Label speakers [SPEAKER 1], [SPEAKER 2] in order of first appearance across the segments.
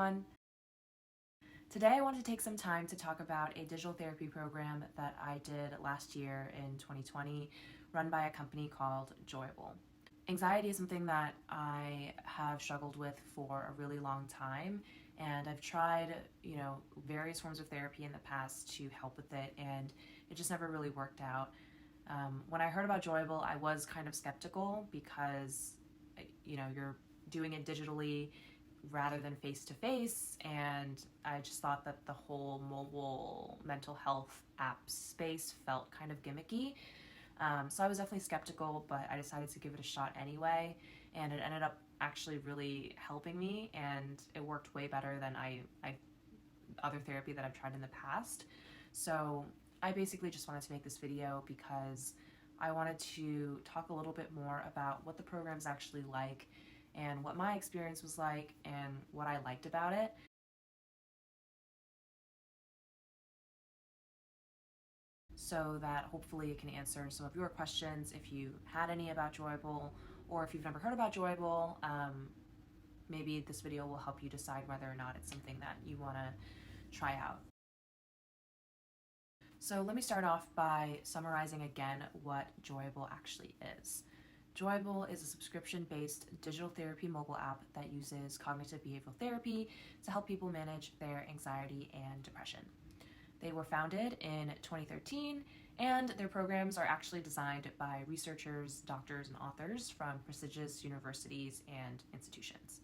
[SPEAKER 1] everyone. Today I wanted to take some time to talk about a digital therapy program that I did last year in 2020, run by a company called Joyable. Anxiety is something that I have struggled with for a really long time, and I've tried, various forms of therapy in the past to help with it, and it just never really worked out. When I heard about Joyable, I was kind of skeptical because, you're doing it digitally rather than face to face, and I just thought that the whole mobile mental health app space felt kind of gimmicky. So I was definitely skeptical, but I decided to give it a shot anyway, and it ended up actually really helping me, and it worked way better than other therapy that I've tried in the past. So I basically just wanted to make this video because I wanted to talk a little bit more about what the program's actually like and what my experience was like and what I liked about it. So that hopefully it can answer some of your questions if you had any about Joyable, or if you've never heard about Joyable, maybe this video will help you decide whether or not it's something that you want to try out. So let me start off by summarizing again what Joyable actually is. Joyable is a subscription-based digital therapy mobile app that uses cognitive behavioral therapy to help people manage their anxiety and depression. They were founded in 2013, and their programs are actually designed by researchers, doctors, and authors from prestigious universities and institutions.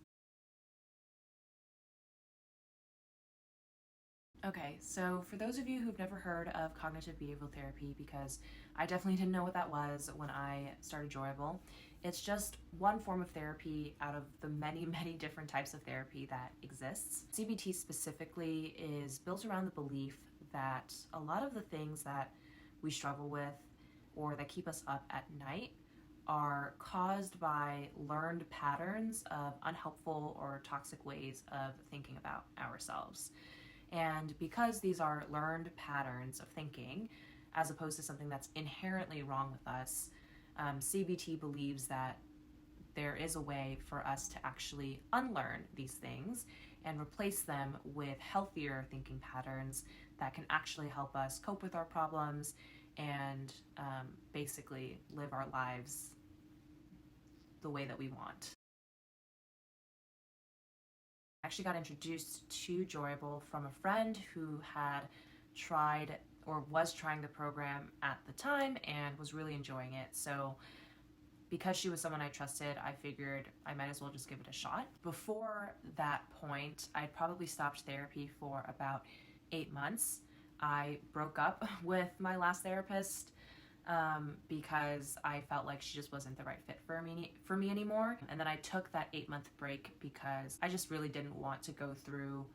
[SPEAKER 1] Okay, so for those of you who've never heard of cognitive behavioral therapy, because I definitely didn't know what that was when I started Joyable, it's just one form of therapy out of the many, many different types of therapy that exists. CBT specifically is built around the belief that a lot of the things that we struggle with or that keep us up at night are caused by learned patterns of unhelpful or toxic ways of thinking about ourselves. And because these are learned patterns of thinking, as opposed to something that's inherently wrong with us, CBT believes that there is a way for us to actually unlearn these things and replace them with healthier thinking patterns that can actually help us cope with our problems and basically live our lives the way that we want. I actually got introduced to Joyable from a friend who had tried or was trying the program at the time and was really enjoying it. So because she was someone I trusted, I figured I might as well just give it a shot. Before that point, I'd probably stopped therapy for about 8 months. I broke up with my last therapist because I felt like she just wasn't the right fit for me anymore. And then I took that 8-month break because I just really didn't want to go through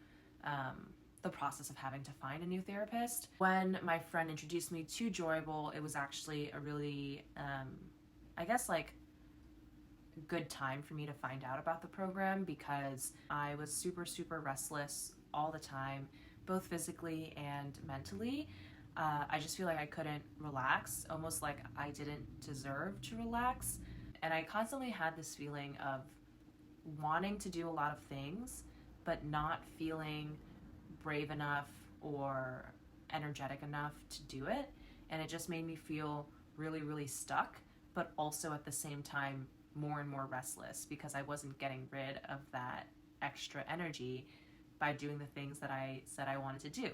[SPEAKER 1] the process of having to find a new therapist. When my friend introduced me to Joyable, it was actually a really, good time for me to find out about the program because I was super, super restless all the time, both physically and mentally. I just feel like I couldn't relax, almost like I didn't deserve to relax. And I constantly had this feeling of wanting to do a lot of things, but not feeling brave enough or energetic enough to do it. And it just made me feel really, really stuck, but also at the same time more and more restless because I wasn't getting rid of that extra energy by doing the things that I said I wanted to do.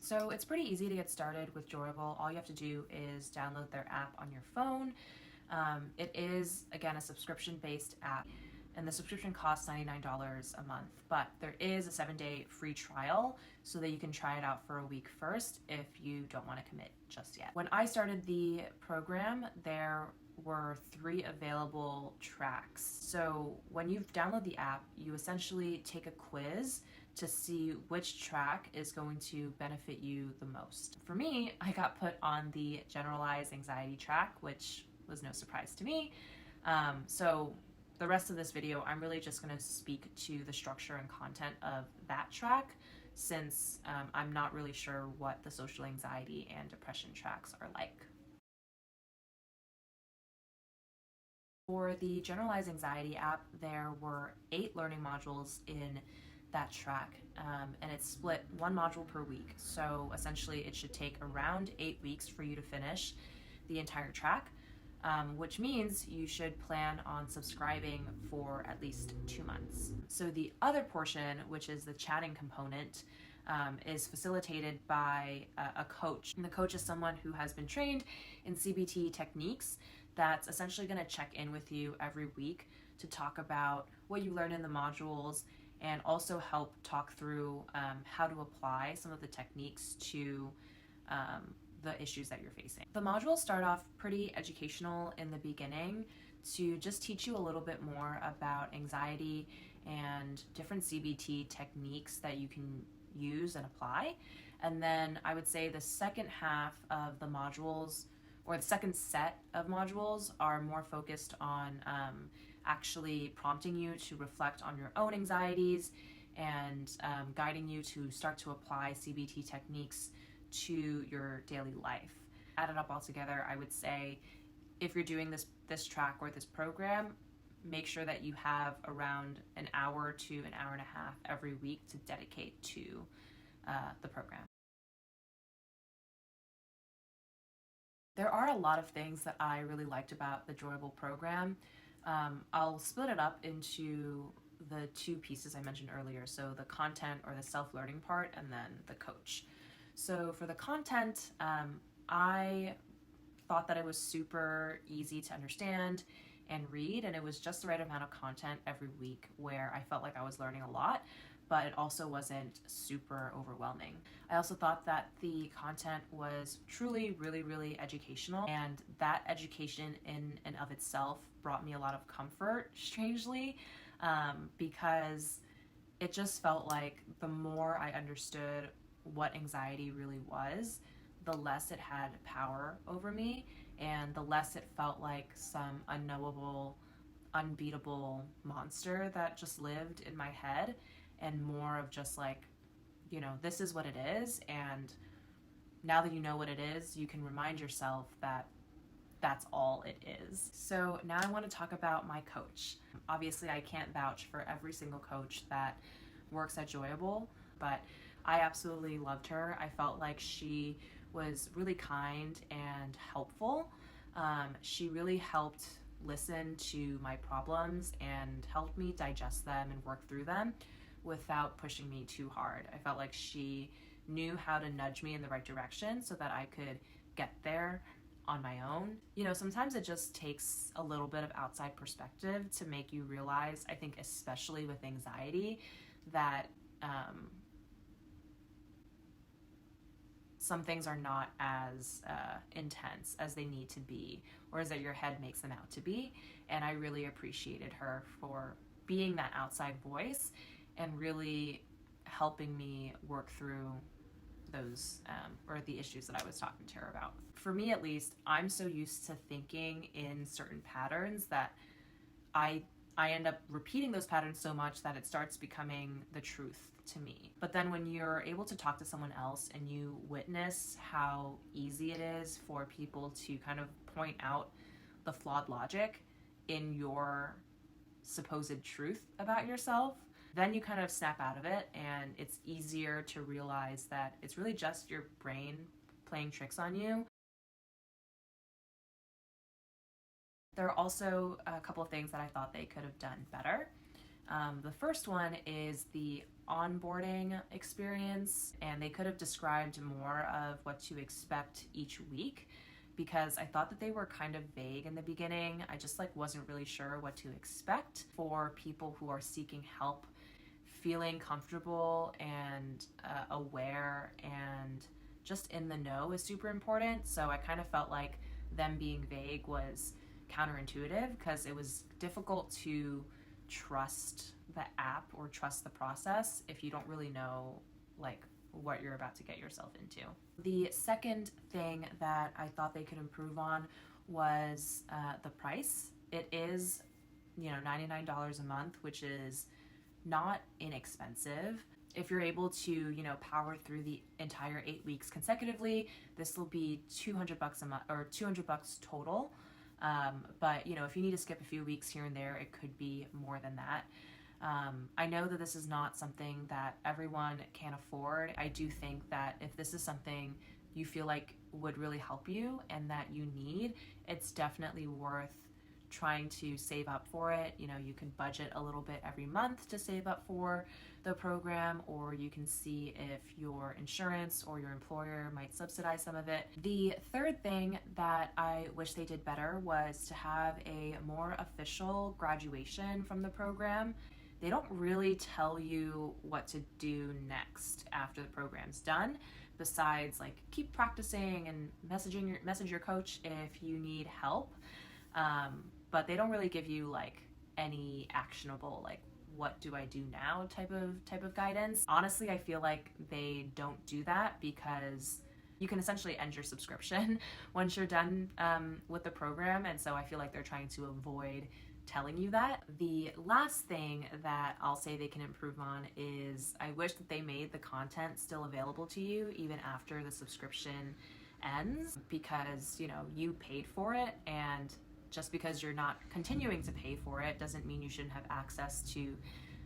[SPEAKER 1] So it's pretty easy to get started with Joyable. All you have to do is download their app on your phone. It is, again, a subscription-based app, and the subscription costs $99 a month, but there is a 7-day free trial so that you can try it out for a week first if you don't want to commit just yet. When I started the program, there were 3 available tracks. So when you download the app, you essentially take a quiz to see which track is going to benefit you the most. For me, I got put on the Generalized Anxiety track, which was no surprise to me. So the rest of this video, I'm really just going to speak to the structure and content of that track, since I'm not really sure what the social anxiety and depression tracks are like. For the Generalized Anxiety app, there were 8 learning modules in that track, and it's split one module per week. So essentially, it should take around 8 weeks for you to finish the entire track, which means you should plan on subscribing for at least 2 months. So the other portion, which is the chatting component, is facilitated by a coach. And the coach is someone who has been trained in CBT techniques that's essentially going to check in with you every week to talk about what you learned in the modules and also help talk through how to apply some of the techniques to the issues that you're facing. The modules start off pretty educational in the beginning to just teach you a little bit more about anxiety and different CBT techniques that you can use and apply. And then I would say the second half of the modules, or the second set of modules, are more focused on actually prompting you to reflect on your own anxieties and guiding you to start to apply CBT techniques to your daily life. Added up all together, I would say if you're doing this track or this program, make sure that you have around an hour to an hour and a half every week to dedicate to the program. There are a lot of things that I really liked about the Joyable program. I'll split it up into the 2 pieces I mentioned earlier, so the content or the self-learning part, and then the coach. So for the content, I thought that it was super easy to understand and read, and it was just the right amount of content every week where I felt like I was learning a lot, but it also wasn't super overwhelming. I also thought that the content was truly really educational, and that education in and of itself brought me a lot of comfort, strangely, because it just felt like the more I understood what anxiety really was, the less it had power over me, and the less it felt like some unknowable, unbeatable monster that just lived in my head, and more of just like, this is what it is, and now that you know what it is, you can remind yourself that that's all it is. So now I want to talk about my coach. Obviously, I can't vouch for every single coach that works at Joyable, but I absolutely loved her. I felt like she was really kind and helpful. She really helped listen to my problems and helped me digest them and work through them without pushing me too hard. I felt like she knew how to nudge me in the right direction so that I could get there on my own. Sometimes it just takes a little bit of outside perspective to make you realize, I think especially with anxiety, that some things are not as intense as they need to be, or as that your head makes them out to be. And I really appreciated her for being that outside voice and really helping me work through those or the issues that I was talking to her about. For me, at least, I'm so used to thinking in certain patterns that I end up repeating those patterns so much that it starts becoming the truth to me. But then when you're able to talk to someone else and you witness how easy it is for people to kind of point out the flawed logic in your supposed truth about yourself, then you kind of snap out of it, and it's easier to realize that it's really just your brain playing tricks on you. There are also a couple of things that I thought they could have done better. The first one is the onboarding experience, and they could have described more of what to expect each week, because I thought that they were kind of vague in the beginning. I just wasn't really sure what to expect. For people who are seeking help, feeling comfortable and aware and just in the know is super important. So I kind of felt like them being vague was counterintuitive, because it was difficult to trust the app or trust the process if you don't really know what you're about to get yourself into. The second thing that I thought they could improve on was the price. It is $99 a month, which is not inexpensive. If you're able to power through the entire 8 weeks consecutively, this will be $200 a month, or $200 total. But if you need to skip a few weeks here and there, it could be more than that. I know that this is not something that everyone can afford. I do think that if this is something you feel like would really help you and that you need, it's definitely worth trying to save up for it. You can budget a little bit every month to save up for the program, or you can see if your insurance or your employer might subsidize some of it. The third thing that I wish they did better was to have a more official graduation from the program. They don't really tell you what to do next after the program's done, besides keep practicing and message your coach if you need help. But they don't really give you any actionable what do I do now type of guidance. Honestly, I feel like they don't do that because you can essentially end your subscription once you're done with the program, and so I feel like they're trying to avoid telling you that. The last thing that I'll say they can improve on is I wish that they made the content still available to you even after the subscription ends, because you paid for it, and just because you're not continuing to pay for it doesn't mean you shouldn't have access to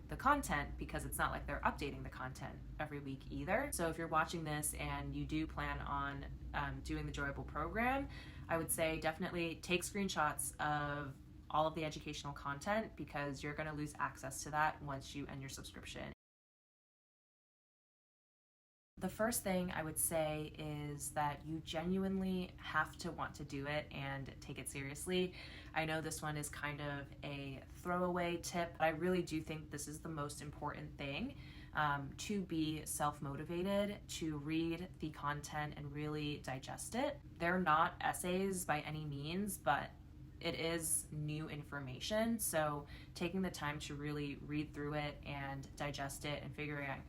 [SPEAKER 1] the content, because it's not like they're updating the content every week either. So if you're watching this and you do plan on doing the Joyable program, I would say definitely take screenshots of all of the educational content, because you're going to lose access to that once you end your subscription. The first thing I would say is that you genuinely have to want to do it and take it seriously. I know this one is kind of a throwaway tip, but I really do think this is the most important thing, to be self-motivated, to read the content and really digest it. They're not essays by any means, but it is new information, so taking the time to really read through it and digest it and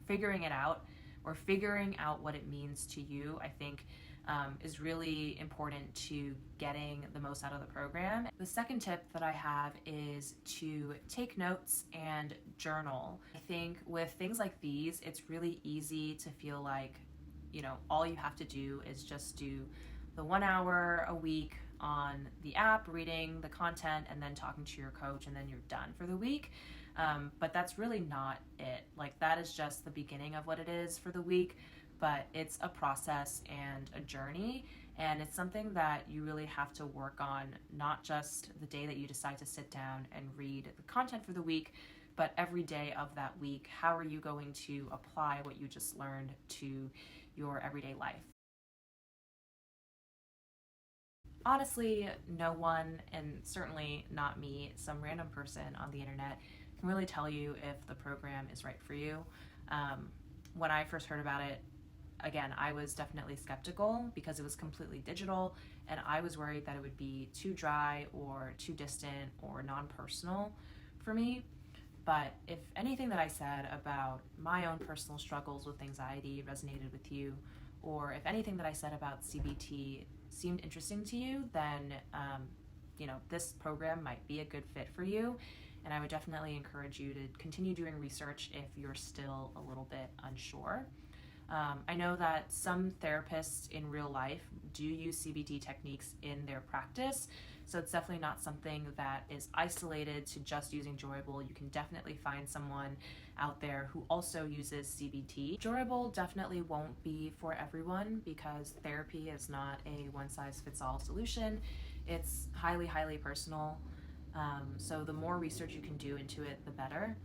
[SPEAKER 1] figuring it out, or figuring out what it means to you, I think is really important to getting the most out of the program. The second tip that I have is to take notes and journal. I think with things like these, it's really easy to feel like, all you have to do is just do the 1 hour a week on the app, reading the content, and then talking to your coach, and then you're done for the week. But that's really not it. That is just the beginning of what it is for the week, but it's a process and a journey, and it's something that you really have to work on, not just the day that you decide to sit down and read the content for the week, but every day of that week. How are you going to apply what you just learned to your everyday life? Honestly, no one, and certainly not me, some random person on the internet, can really tell you if the program is right for you. When I first heard about it, again, I was definitely skeptical because it was completely digital, and I was worried that it would be too dry or too distant or non-personal for me. But if anything that I said about my own personal struggles with anxiety resonated with you, or if anything that I said about CBT seemed interesting to you, then this program might be a good fit for you. And I would definitely encourage you to continue doing research if you're still a little bit unsure. I know that some therapists in real life do use CBT techniques in their practice, so it's definitely not something that is isolated to just using Joyable. You can definitely find someone out there who also uses CBT. Joyable definitely won't be for everyone, because therapy is not a one-size-fits-all solution. It's highly, highly personal. So the more research you can do into it, the better.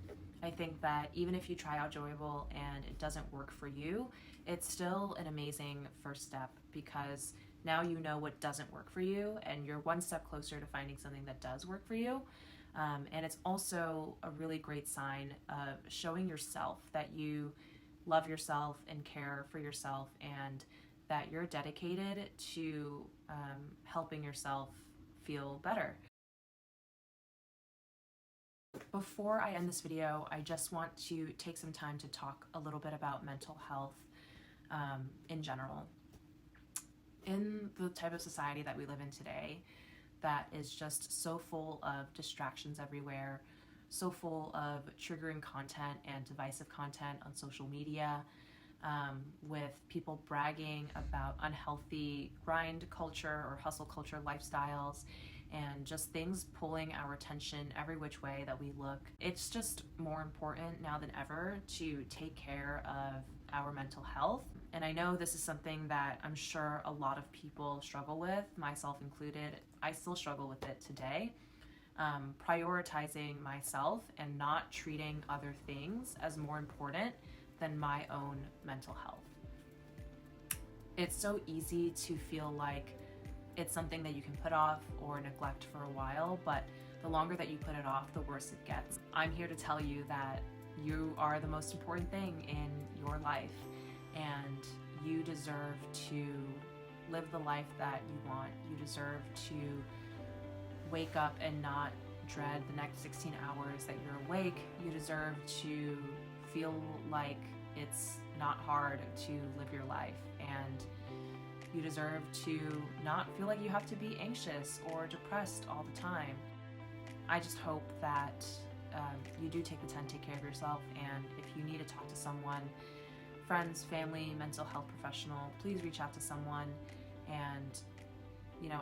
[SPEAKER 1] I think that even if you try out Joyable and it doesn't work for you, it's still an amazing first step, because now you know what doesn't work for you, and you're one step closer to finding something that does work for you. And it's also a really great sign of showing yourself that you love yourself and care for yourself, and that you're dedicated to helping yourself feel better. Before I end this video, I just want to take some time to talk a little bit about mental health in general. In the type of society that we live in today, that is just so full of distractions everywhere, so full of triggering content and divisive content on social media, with people bragging about unhealthy grind culture or hustle culture lifestyles, and just things pulling our attention every which way that we look. It's just more important now than ever to take care of our mental health. And I know this is something that I'm sure a lot of people struggle with, myself included. I still struggle with it today. Prioritizing myself and not treating other things as more important than my own mental health. It's so easy to feel like it's something that you can put off or neglect for a while, but the longer that you put it off, the worse it gets. I'm here to tell you that you are the most important thing in your life, and you deserve to live the life that you want. You deserve to wake up and not dread the next 16 hours that you're awake. You deserve to feel like it's not hard to live your life, and you deserve to not feel like you have to be anxious or depressed all the time. I just hope that you do take the time to take care of yourself, and if you need to talk to someone, friends, family, mental health professional, please reach out to someone. And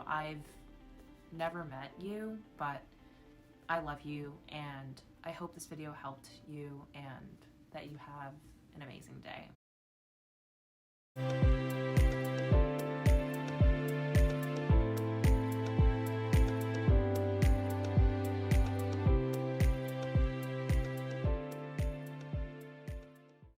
[SPEAKER 1] I've never met you, but I love you, and I hope this video helped you and that you have an amazing day.